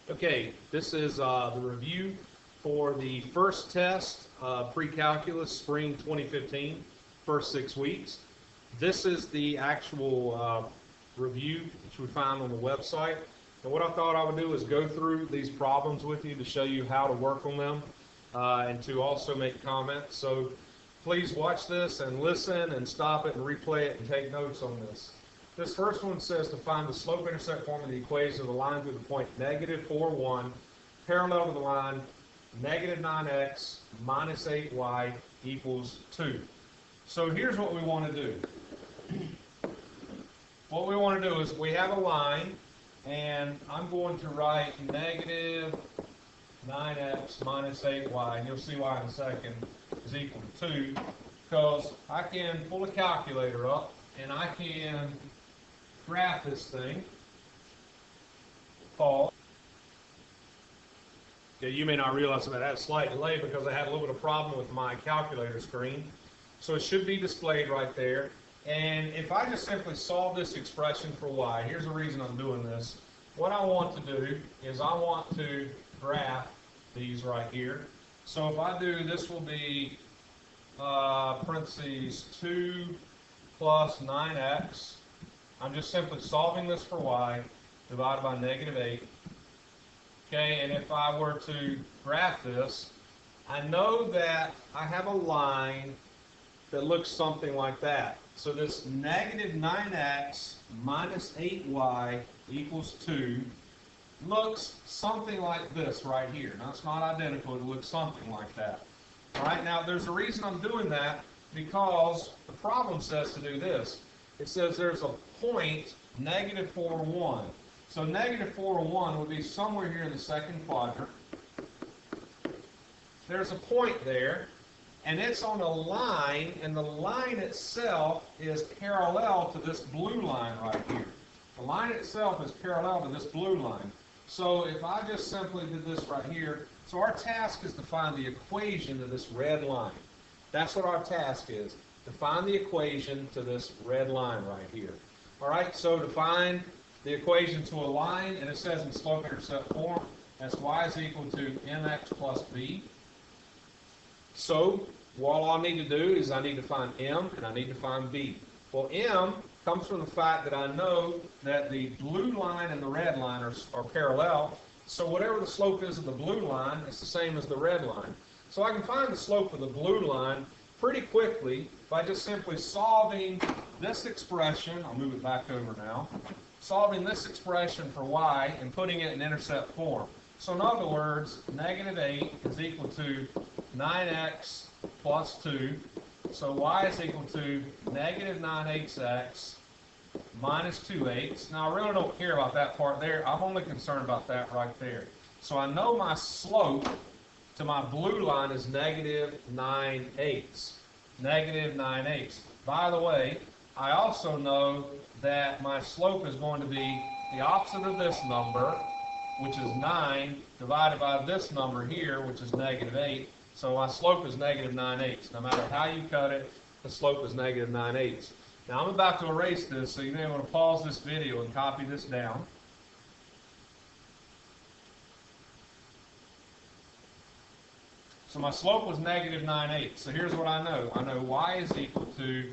Okay, this is the review for the first test, pre-calculus, spring 2015, first 6 weeks. This is the actual review which we found on the website. And what I thought I would do is go through these problems with you to show you how to work on them and to also make comments. So please watch this and listen and stop it and replay it and take notes on this. This first one says to find the slope-intercept form of the equation of the line through the point -4, 1, parallel to the line -9x minus 8y equals 2. So here's what we want to do. What we want to do is we have a line, and I'm going to write -9x minus 8y, and you'll see why in a second, is equal to 2, because I can pull a calculator up, and I can graph this thing. Pause. Okay, you may not realize that I had a slight delay because I had a little bit of problem with my calculator screen. So it should be displayed right there. And if I just simply solve this expression for y, here's the reason I'm doing this. What I want to do is I want to graph these right here. So if I do, this will be parentheses 2 plus 9x. I'm just simply solving this for y divided by -8. Okay, and if I were to graph this, I know that I have a line that looks something like that. So this -9x minus 8y equals 2 looks something like this right here. Now, it's not identical, it looks something like that. All right, now there's a reason I'm doing that, because the problem says to do this. It says there's a point -4, 1. So -4, 1 would be somewhere here in the second quadrant. There's a point there, and it's on a line, and the line itself is parallel to this blue line right here. The line itself is parallel to this blue line. So if I just simply did this right here, so our task is to find the equation to this red line. That's what our task is, to find the equation to this red line right here. All right, so to find the equation to a line, and it says in slope-intercept form, that's y is equal to mx plus b. So all I need to do is I need to find m and I need to find b. Well, m comes from the fact that I know that the blue line and the red line are parallel. So whatever the slope is of the blue line, it's the same as the red line. So I can find the slope of the blue line pretty quickly by just simply solving this expression. I'll move it back over now. Solving this expression for y and putting it in intercept form. So in other words, -8 is equal to 9x plus 2. So y is equal to -9/8x minus 2/8. Now I really don't care about that part there. I'm only concerned about that right there. So I know my slope to my blue line is -9/8. -9/8. By the way, I also know that my slope is going to be the opposite of this number, which is 9, divided by this number here, which is -8. So my slope is -9/8. No matter how you cut it, the slope is -9/8. Now I'm about to erase this, so you may want to pause this video and copy this down. So my slope was -9/8. So here's what I know. I know y is equal to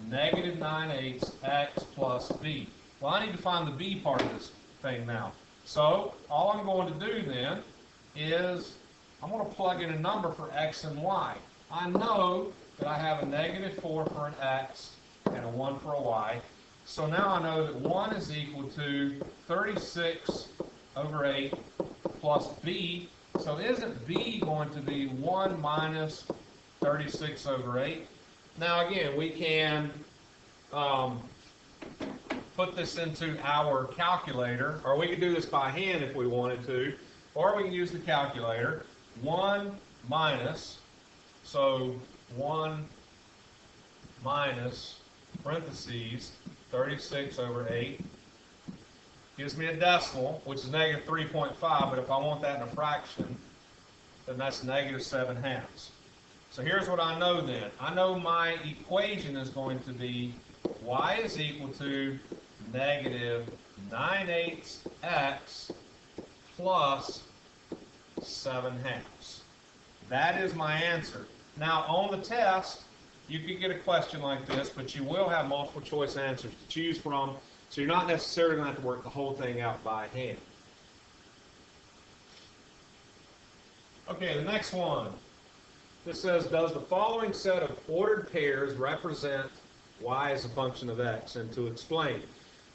-9/8x plus b. Well, I need to find the b part of this thing now. So all I'm going to do then is I'm going to plug in a number for x and y. I know that I have a -4 for an x and a 1 for a y. So now I know that 1 is equal to 36/8 plus b. So isn't b going to be 1 minus 36/8? Now again, we can put this into our calculator, or we could do this by hand if we wanted to, or we can use the calculator. 1 minus, so 1 minus parentheses 36/8 gives me a decimal, which is -3.5, but if I want that in a fraction, then that's -7/2. So here's what I know then. I know my equation is going to be y is equal to -9/8x plus 7/2. That is my answer. Now, on the test, you could get a question like this, but you will have multiple choice answers to choose from, so you're not necessarily going to have to work the whole thing out by hand. Okay, the next one. This says, does the following set of ordered pairs represent y as a function of x? And to explain.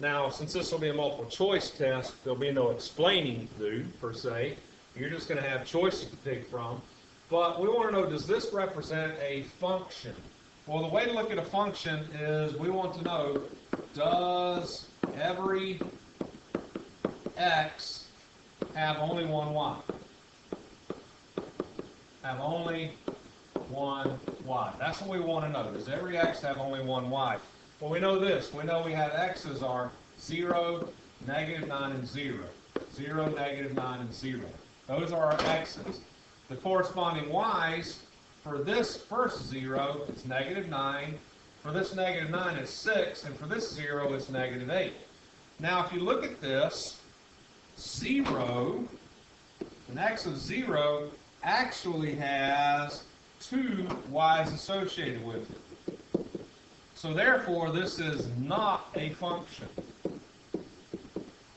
Now, since this will be a multiple choice test, there'll be no explaining to do, per se. You're just going to have choices to pick from. But we want to know, does this represent a function? Well, the way to look at a function is we want to know, does every x have only one y? Have only one y. That's what we want to know. Does every x have only one y? Well, we know this. We know we have x's are 0, -9, and 0. 0, -9, and 0. Those are our x's. The corresponding y's for this first 0 is -9. For this -9 is 6. And for this 0 is -8. Now, if you look at this, 0, an x of 0 actually has 2 y's associated with it. So therefore, this is not a function.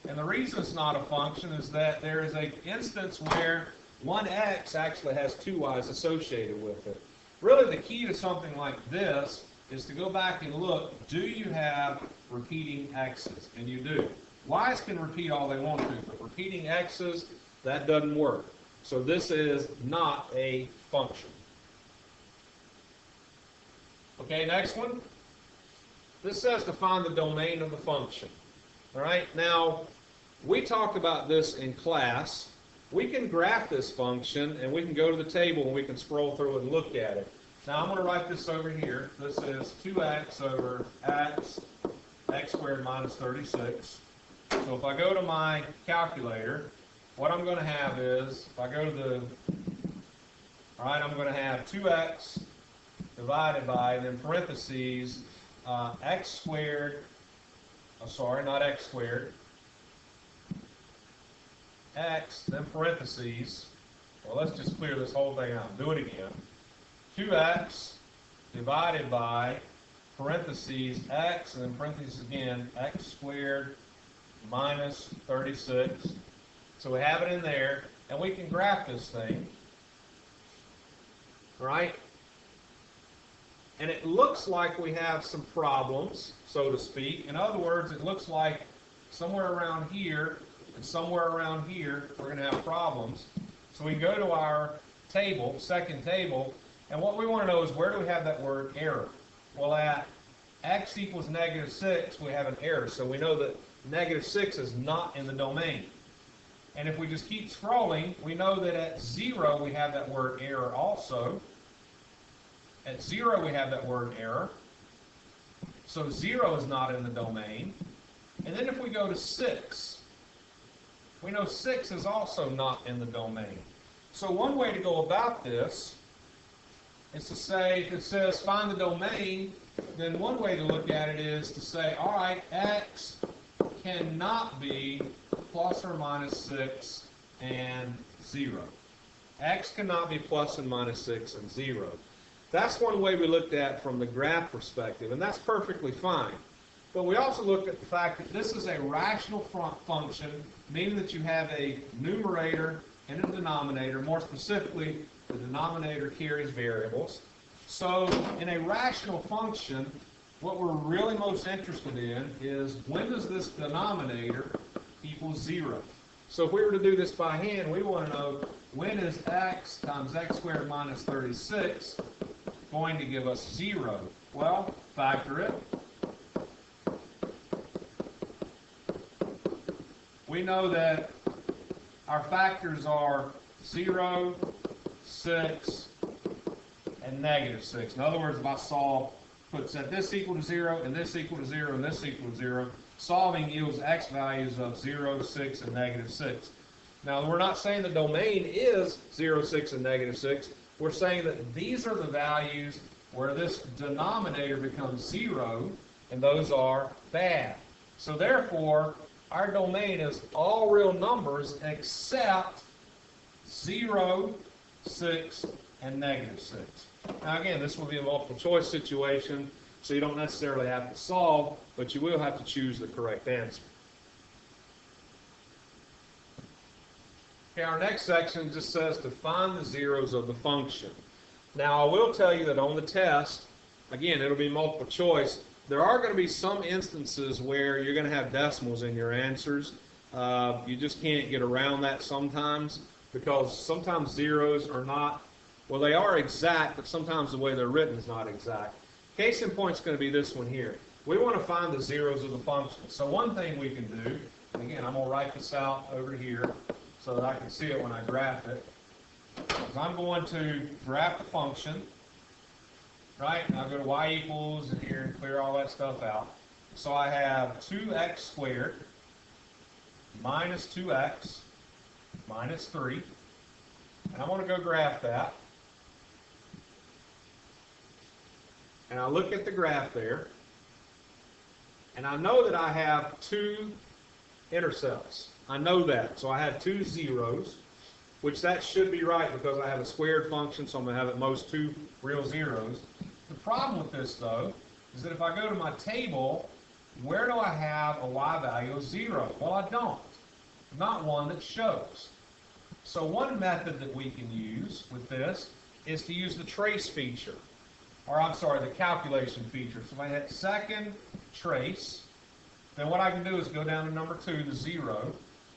And the reason it's not a function is that there is an instance where one x actually has 2 y's associated with it. Really, the key to something like this is to go back and look, do you have repeating x's? And you do. Y's can repeat all they want to, but repeating x's, that doesn't work. So this is not a function. Okay, next one. This says to find the domain of the function. All right, now we talked about this in class. We can graph this function and we can go to the table and we can scroll through it and look at it. Now I'm going to write this over here. This is 2x over x squared minus 36. So if I go to my calculator, what I'm going to have is, if I go to the, all right, I'm going to have 2x divided by, and then parentheses, x squared, sorry, not x squared, x, then parentheses, well, let's just clear this whole thing out. Do it again. 2x divided by, parentheses, x, and then parentheses again, x squared minus 36. So we have it in there, and we can graph this thing, right? And it looks like we have some problems, so to speak. In other words, it looks like somewhere around here and somewhere around here we're going to have problems. So we go to our table, second table, and what we want to know is, where do we have that word error? Well, at x equals -6, we have an error. So we know that -6 is not in the domain. And if we just keep scrolling, we know that at 0 we have that word error also. At 0 we have that word error. So 0 is not in the domain. And then if we go to 6, we know 6 is also not in the domain. So one way to go about this is to say, if it says find the domain, then one way to look at it is to say, all right, x cannot be plus or minus 6 and 0. X cannot be plus and minus 6 and 0. That's one way we looked at from the graph perspective, and that's perfectly fine. But we also looked at the fact that this is a rational function, meaning that you have a numerator and a denominator. More specifically, the denominator carries variables. So in a rational function, what we're really most interested in is, when does this denominator equal 0? So if we were to do this by hand, we want to know, when is x times x squared minus 36 going to give us 0? Well, factor it. We know that our factors are 0, 6, and -6. In other words, if I solve, set this equal to 0, and this equal to 0, and this equal to 0, solving yields x values of 0, 6, and -6. Now, we're not saying the domain is 0, 6, and -6. We're saying that these are the values where this denominator becomes 0, and those are bad. So therefore, our domain is all real numbers except 0, 6, and negative 6. Now again, this will be a multiple choice situation, so you don't necessarily have to solve, but you will have to choose the correct answer. Okay, our next section just says to find the zeros of the function. Now I will tell you that on the test, again, it'll be multiple choice. There are going to be some instances where you're going to have decimals in your answers. You just can't get around that sometimes, because sometimes zeros are not, well, they are exact, but sometimes the way they're written is not exact. Case in point is going to be this one here. We want to find the zeros of the function. So one thing we can do, and again, I'm going to write this out over here so that I can see it when I graph it, is I'm going to graph the function, right? And I'll go to y equals in here and clear all that stuff out. So I have 2x squared minus 2x minus 3. And I want to go graph that. And I look at the graph there. And I know that I have 2 intercepts. I know that. So I have 2 zeros, which that should be right because I have a squared function, so I'm going to have at most 2 real zeros. The problem with this, though, is that if I go to my table, where do I have a y value of 0? Well, I don't. Not one that shows. So one method that we can use with this is to use the trace feature. Or I'm sorry, the calculation feature. So if I hit second trace, then what I can do is go down to number 2, the 0.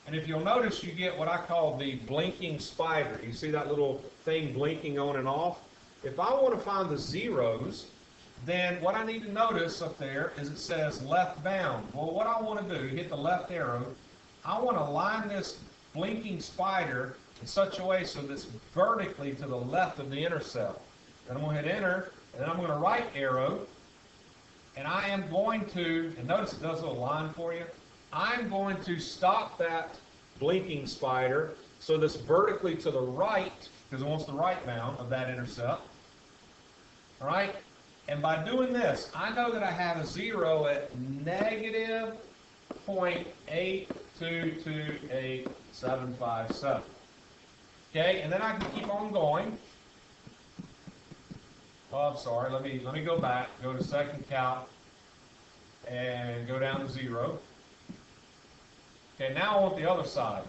And if you'll notice, you get what I call the blinking spider. You see that little thing blinking on and off? If I want to find the zeros, then what I need to notice up there is it says left bound. Well, what I want to do, hit the left arrow, I want to line this blinking spider in such a way so that it's vertically to the left of the intercept. Then I'm going to hit enter, and then I'm going to right arrow, and I am going to, and notice it does a little line for you, I'm going to stop that blinking spider so that's vertically to the right, because it wants the right bound of that intercept. All right? And by doing this, I know that I have a 0 at negative 0.822877. Okay, and then I can keep on going. Oh, I'm sorry. Let me go back. Go to second calc and go down to 0. Okay, now I want the other side.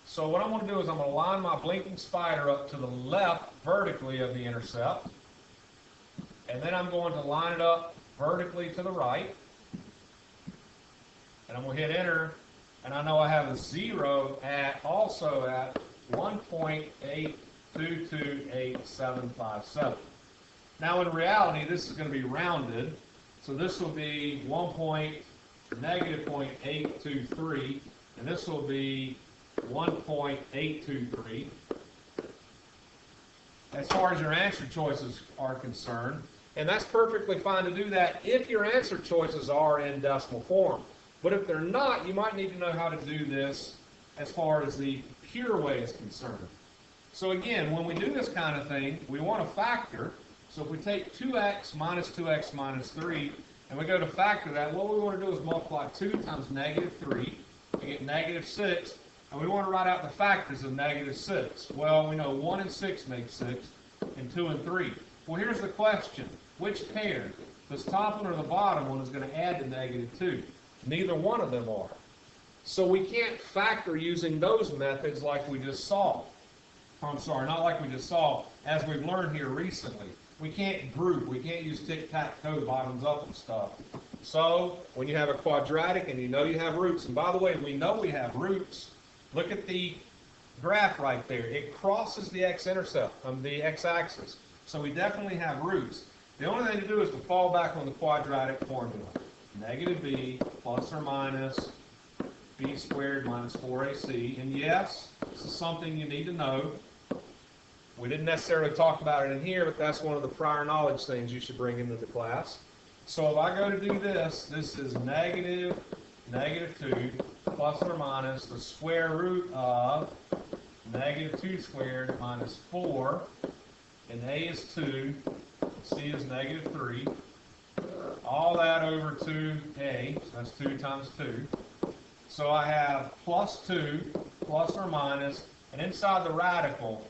So what I'm going to do is I'm going to line my blinking spider up to the left vertically of the intercept. And then I'm going to line it up vertically to the right. And I'm going to hit enter. And I know I have a 0 also at 1.822877. Now in reality, this is going to be rounded. So this will be negative 0.823. And this will be 1.823. As far as your answer choices are concerned. And that's perfectly fine to do that if your answer choices are in decimal form. But if they're not, you might need to know how to do this as far as the pure way is concerned. So again, when we do this kind of thing, we want to factor. So if we take 2x minus 3, and we go to factor that, what we want to do is multiply 2 times negative 3, we get negative 6, and we want to write out the factors of negative 6. Well, we know 1 and 6 make 6, and 2 and 3. Well, here's the question. Which pair, this top one or the bottom one, is going to add to negative 2? Neither one of them are. So we can't factor using those methods like we just saw. I'm sorry, not like we just saw, as we've learned here recently. We can't group. We can't use tic-tac-toe bottoms up and stuff. So when you have a quadratic and you know you have roots, and by the way, we know we have roots. Look at the graph right there. It crosses the x-intercept, the x-axis. So we definitely have roots. The only thing to do is to fall back on the quadratic formula. Negative b plus or minus b squared minus 4ac. And yes, this is something you need to know. We didn't necessarily talk about it in here, but that's one of the prior knowledge things you should bring into the class. So if I go to do this, this is negative 2 plus or minus the square root of negative 2 squared minus 4, and a is 2, c is negative 3. All that over 2a, so that's 2 times 2. So I have plus 2, plus or minus, and inside the radical,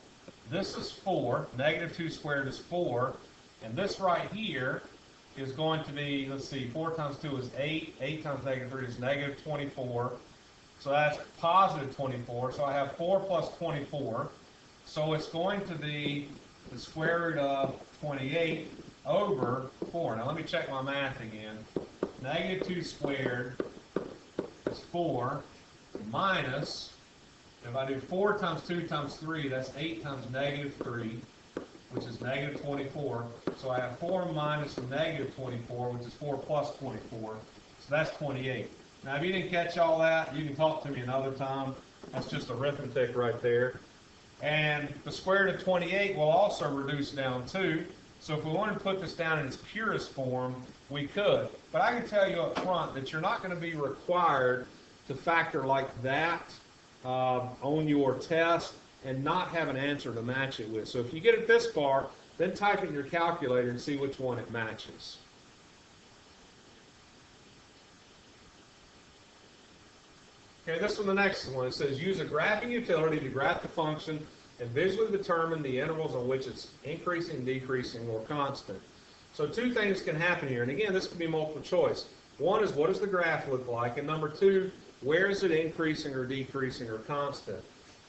this is 4, negative 2 squared is 4, and this right here is going to be, let's see, 4 times 2 is 8, 8 times negative 3 is negative 24, so that's positive 24, so I have 4 plus 24, so it's going to be the square root of 28 over 4. Now let me check my math again. Negative 2 squared is 4 minus, if I do 4 times 2 times 3, that's 8 times negative 3, which is negative 24. So I have 4 minus negative 24, which is 4 plus 24. So that's 28. Now if you didn't catch all that, you can talk to me another time. That's just arithmetic right there. And the square root of 28 will also reduce down too. So if we wanted to put this down in its purest form, we could. But I can tell you up front that you're not going to be required to factor like that on your test and not have an answer to match it with. So if you get it this far, then type it in your calculator and see which one it matches. Okay, this one, the next one, it says use a graphing utility to graph the function and visually determine the intervals on which it's increasing, decreasing, or constant. So two things can happen here, and again, this can be multiple choice. One is, what does the graph look like? And number two, where is it increasing or decreasing or constant?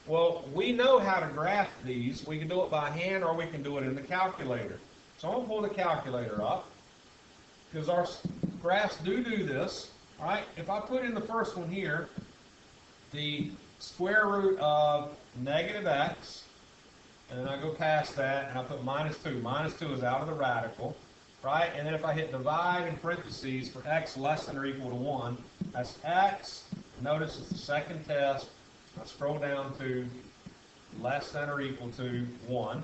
Well, we know how to graph these. We can do it by hand or we can do it in the calculator. So I'm going to pull the calculator up because our graphs do this. All right, if I put in the first one here, the square root of negative x, and then I go past that and I put minus 2. Minus 2 is out of the radical, right? And then if I hit divide in parentheses for x less than or equal to 1, that's x. Notice it's the second test. I scroll down to less than or equal to 1.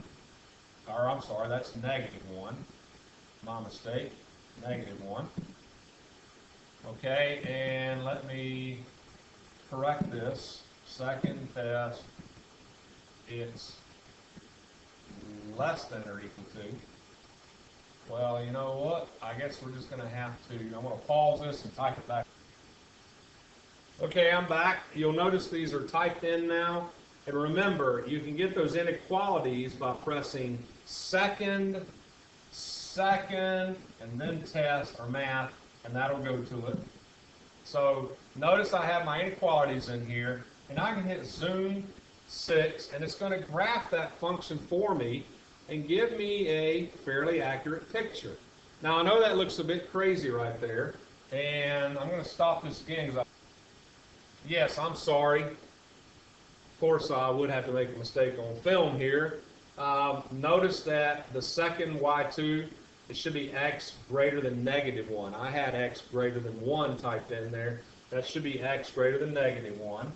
Or I'm sorry, that's negative 1. My mistake. Negative 1. Okay, and let me correct this. Second test, it's less than or equal to. Well, you know what? I guess we're just going to have to, I'm going to pause this and type it back. Okay, I'm back. You'll notice these are typed in now. And remember, you can get those inequalities by pressing second, and then test or math, and that'll go to it. So notice I have my inequalities in here, and I can hit zoom 6, and it's going to graph that function for me and give me a fairly accurate picture. Now I know that looks a bit crazy right there, and I'm going to stop this again. Yes, I'm sorry. Of course, I would have to make a mistake on film here. Notice that the second y2, it should be x greater than negative 1. I had x greater than 1 typed in there. That should be x greater than negative 1.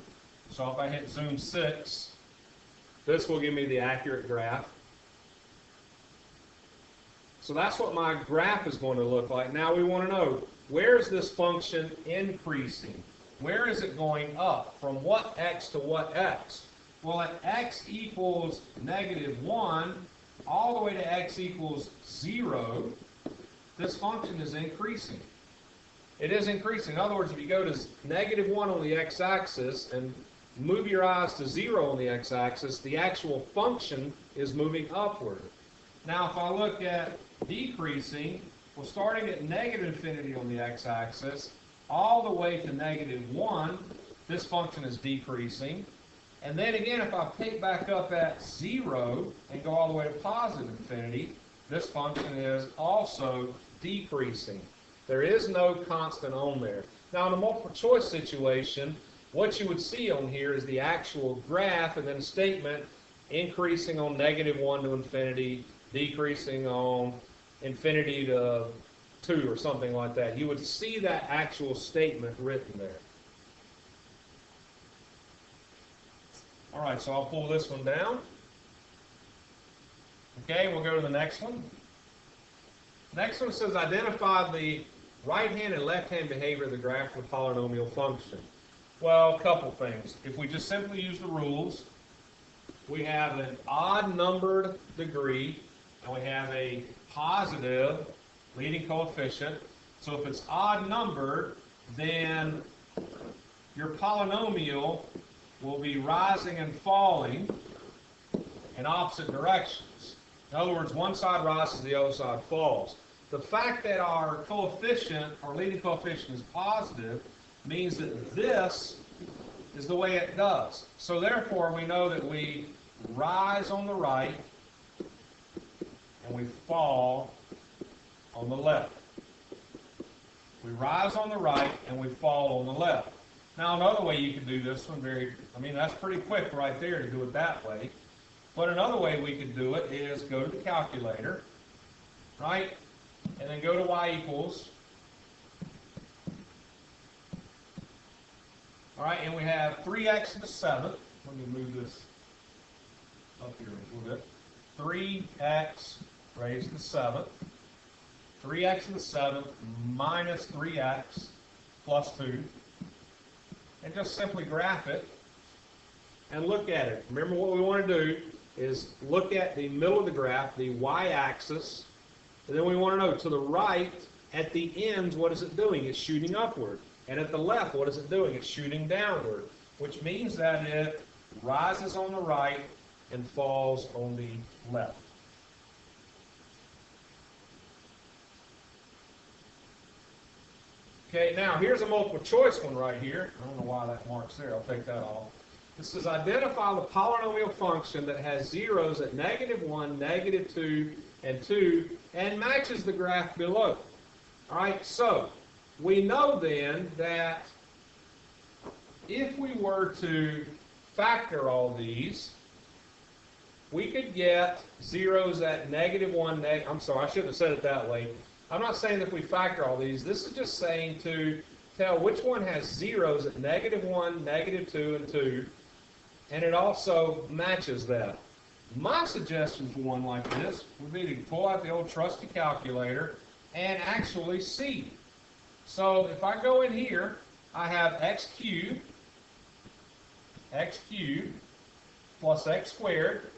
So if I hit zoom 6, this will give me the accurate graph. So that's what my graph is going to look like. Now we want to know, where is this function increasing? Where is it going up? From what x to what x? Well, at x equals negative 1, all the way to x equals 0, this function is increasing. It is increasing. In other words, if you go to negative 1 on the x-axis and move your eyes to 0 on the x-axis, the actual function is moving upward. Now, if I look at decreasing, well, starting at negative infinity on the x-axis, all the way to negative 1, this function is decreasing. And then again, if I pick back up at 0 and go all the way to positive infinity, this function is also decreasing. There is no constant on there. Now, in a multiple choice situation, what you would see on here is the actual graph and then a statement increasing on negative 1 to infinity, decreasing on infinity to 2 or something like that. You would see that actual statement written there. All right, so I'll pull this one down. Okay, we'll go to the next one. Next one says identify the right-hand and left-hand behavior of the graph of the polynomial function. Well, a couple things. If we just simply use the rules, we have an odd-numbered degree, and we have a positive leading coefficient. So if it's odd-numbered, then your polynomial will be rising and falling in opposite directions. In other words, one side rises, the other side falls. The fact that our coefficient, our leading coefficient, is positive means that this is the way it does. So therefore, we know that we rise on the right and we fall on the left. We rise on the right and we fall on the left. Now, another way you can do this one, that's pretty quick right there to do it that way. But another way we could do it is go to the calculator, right? And then go to y equals. All right, and we have 3x to the 7th. Let me move this up here a little bit. 3x raised to the 7th. 3x to the 7th minus 3x plus 2. And just simply graph it and look at it. Remember, what we want to do is look at the middle of the graph, the y-axis, and then we want to know to the right, at the ends, what is it doing? It's shooting upward. And at the left, what is it doing? It's shooting downward, which means that it rises on the right and falls on the left. Okay, now here's a multiple choice one right here. I don't know why that mark's there. I'll take that off. This says identify the polynomial function that has zeros at -1, -2, and 2, and matches the graph below. All right, so we know then that if we were to factor all these, we could get zeros at -1, I'm sorry, I shouldn't have said it that way. I'm not saying that if we factor all these. This is just saying to tell which one has zeros at -1, -2, and 2, and it also matches that. My suggestion for one like this would be to pull out the old trusty calculator and actually see. So if I go in here, I have x cubed plus x squared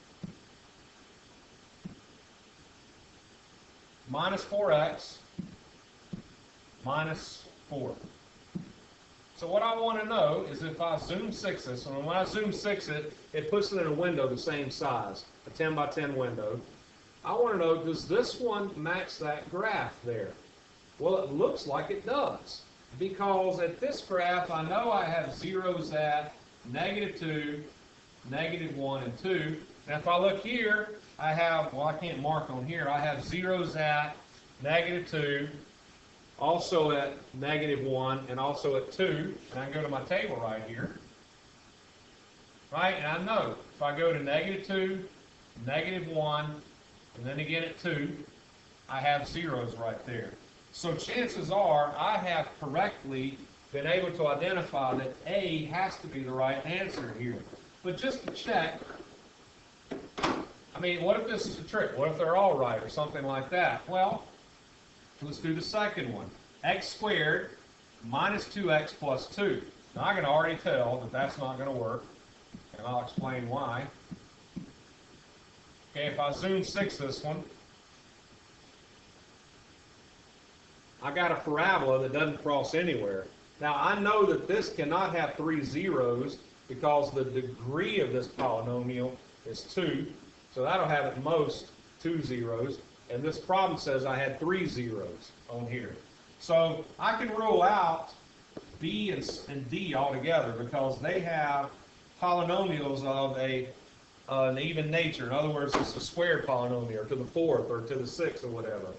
minus 4x minus 4. So what I want to know is if I zoom 6 this, and when I zoom 6 it, it puts it in a window the same size, a 10 by 10 window. I want to know, does this one match that graph there? Well, it looks like it does, because at this graph I know I have zeros at -2, -1, and 2. And if I look here, I have, well, I can't mark on here, I have zeros at -2, also at -1, and also at 2. And I can go to my table right here. Right, and I know if I go to -2, -1, and then again at 2, I have zeros right there. So chances are I have correctly been able to identify that A has to be the right answer here. But just to check, what if this is a trick? What if they're all right or something like that? Well, let's do the second one. X squared minus 2x plus 2. Now I can already tell that that's not going to work, and I'll explain why. Okay, if I zoom 6 this one, I got a parabola that doesn't cross anywhere. Now I know that this cannot have 3 zeros because the degree of this polynomial is 2. So that'll have at most 2 zeros. And this problem says I had 3 zeros on here. So I can rule out B and D altogether because they have polynomials of an even nature. In other words, it's a squared polynomial, or to the 4th, or to the 6th, or whatever.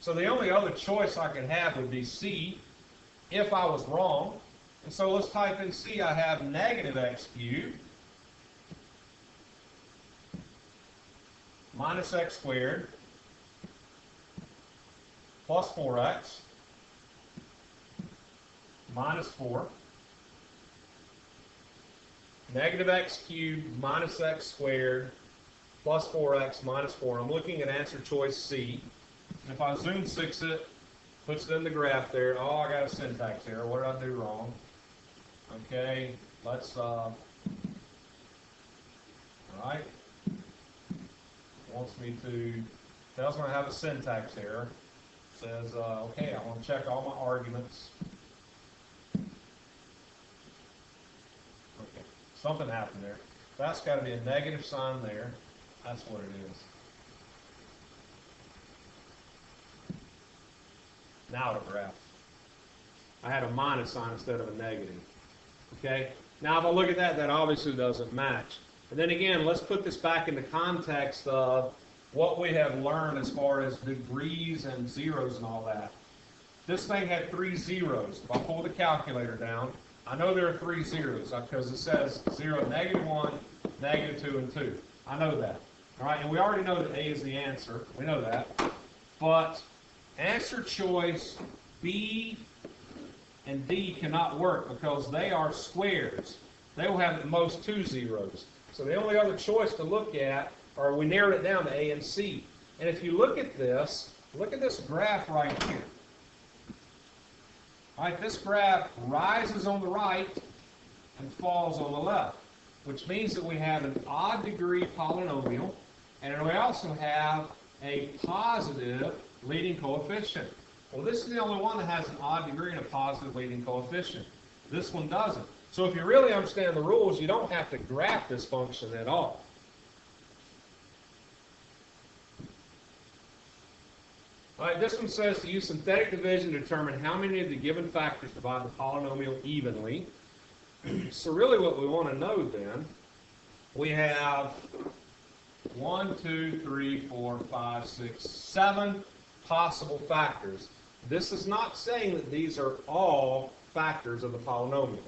So the only other choice I could have would be C, if I was wrong. And so let's type in C. I have -x cubed minus x squared plus 4x minus 4. -x cubed minus x squared plus 4x minus 4. I'm looking at answer choice C. And if I zoom 6 it, puts it in the graph there. Oh, I got a syntax error. What did I do wrong? Okay, let's, all right. Wants me to, tells me I have a syntax error. Says, okay, I want to check all my arguments. Something happened there. That's got to be a negative sign there. That's what it is. Now the graph. I had a minus sign instead of a negative. Okay? Now if I look at that, that obviously doesn't match. And then again, let's put this back in the context of what we have learned as far as degrees and zeros and all that. This thing had 3 zeros. If I pull the calculator down, I know there are 3 zeros because it says 0, -1, -2, and 2. I know that. All right, and we already know that A is the answer. We know that. But answer choice B and D cannot work because they are squares. They will have at most 2 zeros. So the only other choice to look at, or we narrowed it down to A and C. And if you look at this graph right here. All right, this graph rises on the right and falls on the left, which means that we have an odd degree polynomial, and we also have a positive leading coefficient. Well, this is the only one that has an odd degree and a positive leading coefficient. This one doesn't. So if you really understand the rules, you don't have to graph this function at all. All right, this one says to use synthetic division to determine how many of the given factors divide the polynomial evenly. So really what we want to know then, we have 1, 2, 3, 4, 5, 6, 7 possible factors. This is not saying that these are all factors of the polynomial.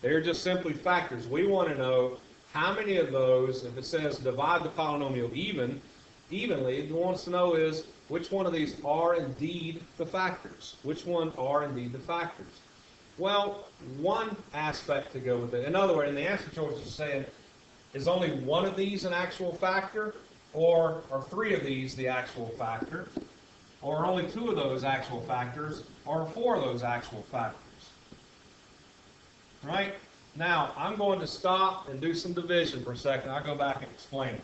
They're just simply factors. We want to know how many of those, if it says divide the polynomial evenly, it wants to know is which one of these are indeed the factors. Which one are indeed the factors? Well, one aspect to go with it. In other words, in the answer choice is saying, is only one of these an actual factor? Or are 3 of these the actual factor? Or are only 2 of those actual factors? Or are 4 of those actual factors? Right? Now, I'm going to stop and do some division for a second. I'll go back and explain it.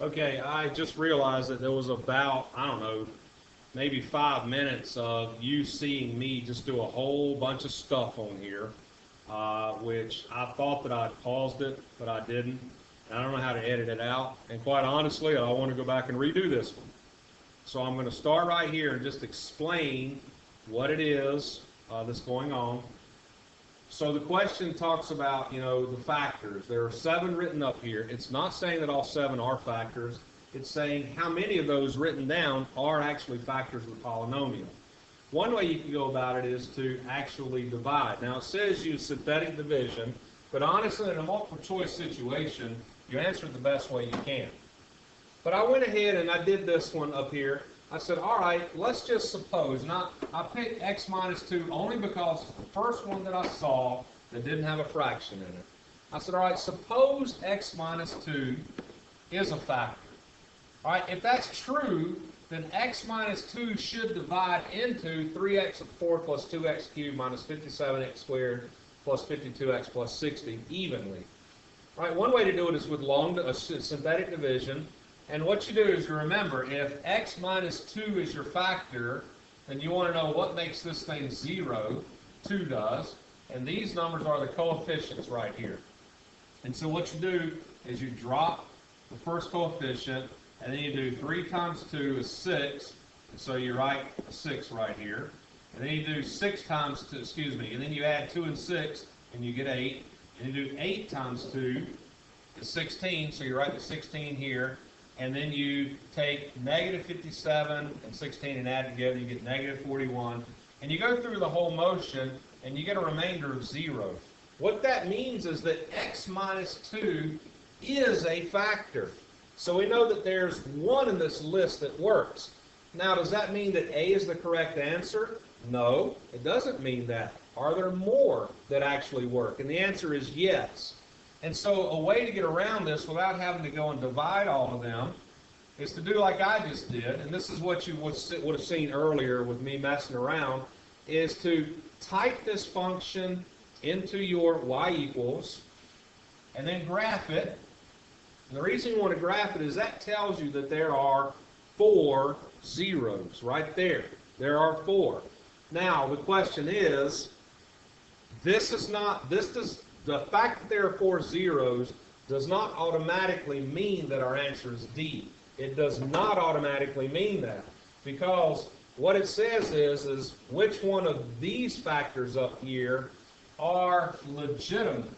Okay, I just realized that there was about, I don't know, maybe 5 minutes of you seeing me just do a whole bunch of stuff on here, which I thought that I'd paused it, but I didn't. And I don't know how to edit it out. And quite honestly, I want to go back and redo this one. So I'm going to start right here and just explain what it is that's going on. So the question talks about, the factors. There are 7 written up here. It's not saying that all 7 are factors. It's saying how many of those written down are actually factors of the polynomial. One way you can go about it is to actually divide. Now it says use synthetic division, but honestly in a multiple choice situation, you answer it the best way you can. But I went ahead and I did this one up here. I said, all right, let's just suppose, and I picked x minus 2 only because it's the first one that I saw that didn't have a fraction in it. I said, all right, suppose x minus 2 is a factor. All right, if that's true, then x minus 2 should divide into 3x to the 4th plus 2x cubed minus 57x squared plus 52x plus 60 evenly. All right, one way to do it is with synthetic division. And what you do is you remember, if x minus 2 is your factor, then you want to know what makes this thing 0. 2 does. And these numbers are the coefficients right here. And so what you do is you drop the first coefficient, and then you do 3 times 2 is 6. And so you write 6 right here. And then you do 6 times 2, and then you add 2 and 6, and you get 8. And you do 8 times 2 is 16, so you write the 16 here. And then you take negative 57 and 16 and add together, you get negative 41. And you go through the whole motion, and you get a remainder of 0. What that means is that x minus 2 is a factor. So we know that there's 1 in this list that works. Now, does that mean that A is the correct answer? No, it doesn't mean that. Are there more that actually work? And the answer is yes. And so a way to get around this without having to go and divide all of them is to do like I just did, and this is what you would have seen earlier with me messing around, is to type this function into your y equals, and then graph it. And the reason you want to graph it is that tells you that there are 4 zeros right there. There are 4. Now, the question is, the fact that there are 4 zeros does not automatically mean that our answer is D. It does not automatically mean that, because what it says is which one of these factors up here are legitimate.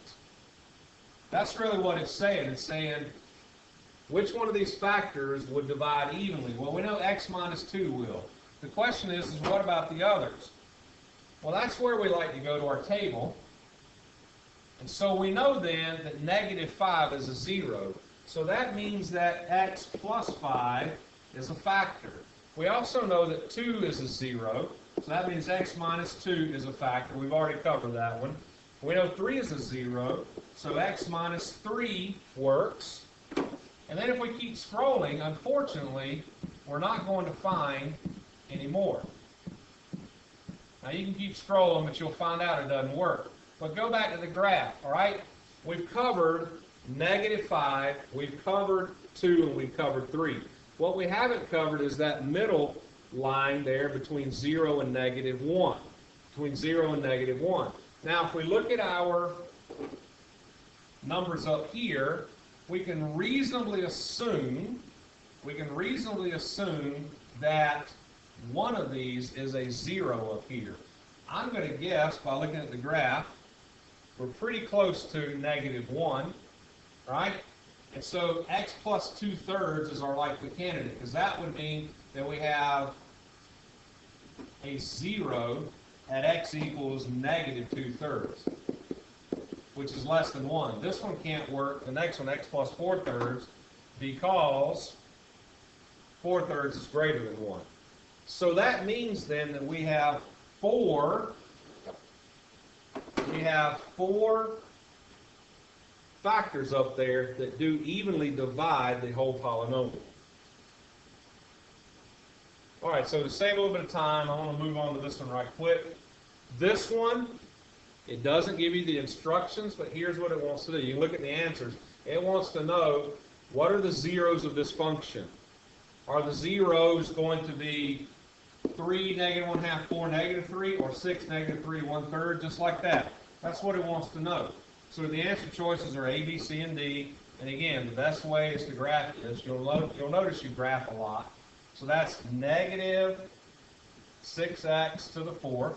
That's really what it's saying. It's saying which one of these factors would divide evenly. Well, we know x minus 2 will. The question is what about the others? Well, that's where we like to go to our table. And so we know then that negative 5 is a 0. So that means that x plus 5 is a factor. We also know that 2 is a 0. So that means x minus 2 is a factor. We've already covered that one. We know 3 is a 0. So x minus 3 works. And then if we keep scrolling, unfortunately, we're not going to find any more. Now you can keep scrolling, but you'll find out it doesn't work. But go back to the graph, all right? We've covered negative 5, we've covered 2, and we've covered 3. What we haven't covered is that middle line there between 0 and negative 1. Between 0 and negative 1. Now, if we look at our numbers up here, we can reasonably assume that one of these is a 0 up here. I'm going to guess, by looking at the graph, we're pretty close to negative 1, right? And so x plus 2/3 is our likely candidate, because that would mean that we have a 0 at x equals negative 2/3, which is less than 1. This one can't work. The next one, x plus 4/3, because 4/3 is greater than 1. So that means then that we have 4 factors up there that do evenly divide the whole polynomial. All right, so to save a little bit of time, I want to move on to this one right quick. This one, it doesn't give you the instructions, but here's what it wants to do. You can look at the answers. It wants to know what are the zeros of this function? Are the zeros going to be 3, negative 1/2, 4, negative 3, or 6, negative 3, 1/3, just like that? That's what it wants to know. So the answer choices are A, B, C, and D. And again, the best way is to graph this. You'll notice you graph a lot. So that's negative 6x to the 4th,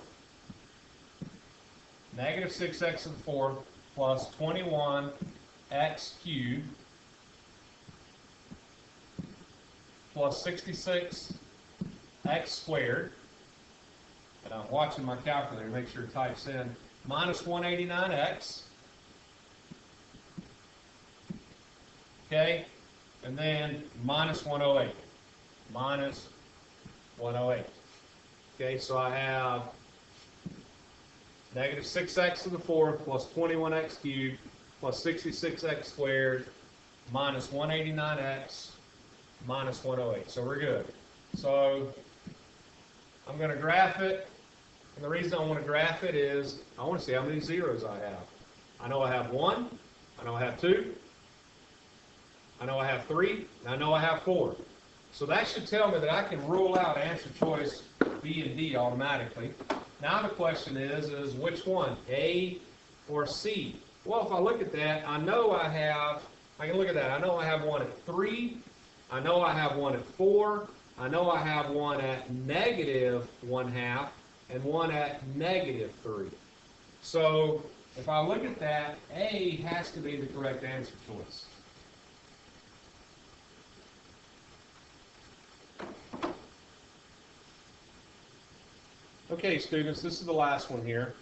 negative 6x to the 4th, plus 21x cubed, plus 66x squared. And I'm watching my calculator, make sure it types in, minus 189x. Okay, and then minus 108. Minus 108. Okay, so I have negative 6x to the 4th plus 21x cubed plus 66x squared minus 189x minus 108. So we're good. So I'm going to graph it. And the reason I want to graph it is I want to see how many zeros I have. I know I have 1. I know I have 2. I know I have 3. And I know I have 4. So that should tell me that I can rule out answer choice B and D automatically. Now the question is which one, A or C? Well, if I look at that, I know I can look at that. I know I have one at 3. I know I have one at 4. I know I have one at negative 1/2 and one at negative 3. So if I look at that, A has to be the correct answer choice. Okay, students, this is the last one here,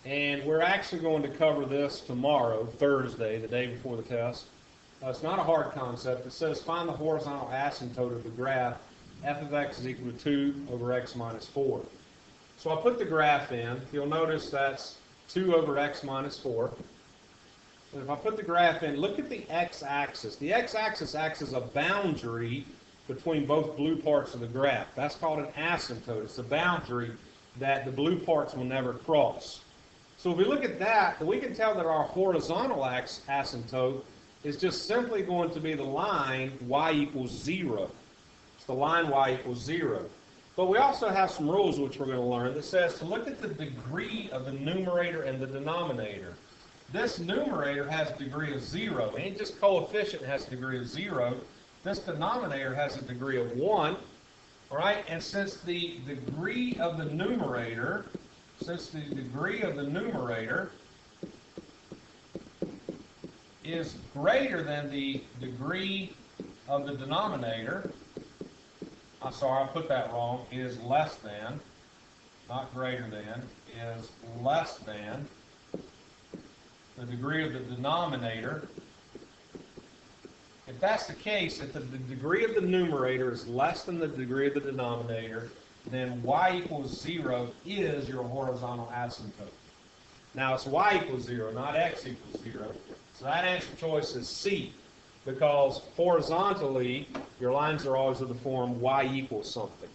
and we're actually going to cover this tomorrow, Thursday, the day before the test. It's not a hard concept. It says find the horizontal asymptote of the graph f of x is equal to 2 over x minus 4. So I put the graph in. You'll notice that's 2 over x minus 4. And if I put the graph in, look at the x-axis. The x-axis acts as a boundary between both blue parts of the graph. That's called an asymptote. It's a boundary that the blue parts will never cross. So if we look at that, then we can tell that our horizontal asymptote is just simply going to be the line y equals 0. It's the line y equals 0. But we also have some rules which we're going to learn that says to look at the degree of the numerator and the denominator. This numerator has a degree of 0. It ain't just coefficient has a degree of 0. This denominator has a degree of 1. All right, and since the degree of the numerator is greater than the degree of the denominator, I'm sorry, I put that wrong, is less than, not greater than, is less than the degree of the denominator. If that's the case, if the degree of the numerator is less than the degree of the denominator, then y equals 0 is your horizontal asymptote. Now it's y equals 0, not x equals 0. So that answer choice is C, because horizontally, your lines are always of the form y equals something.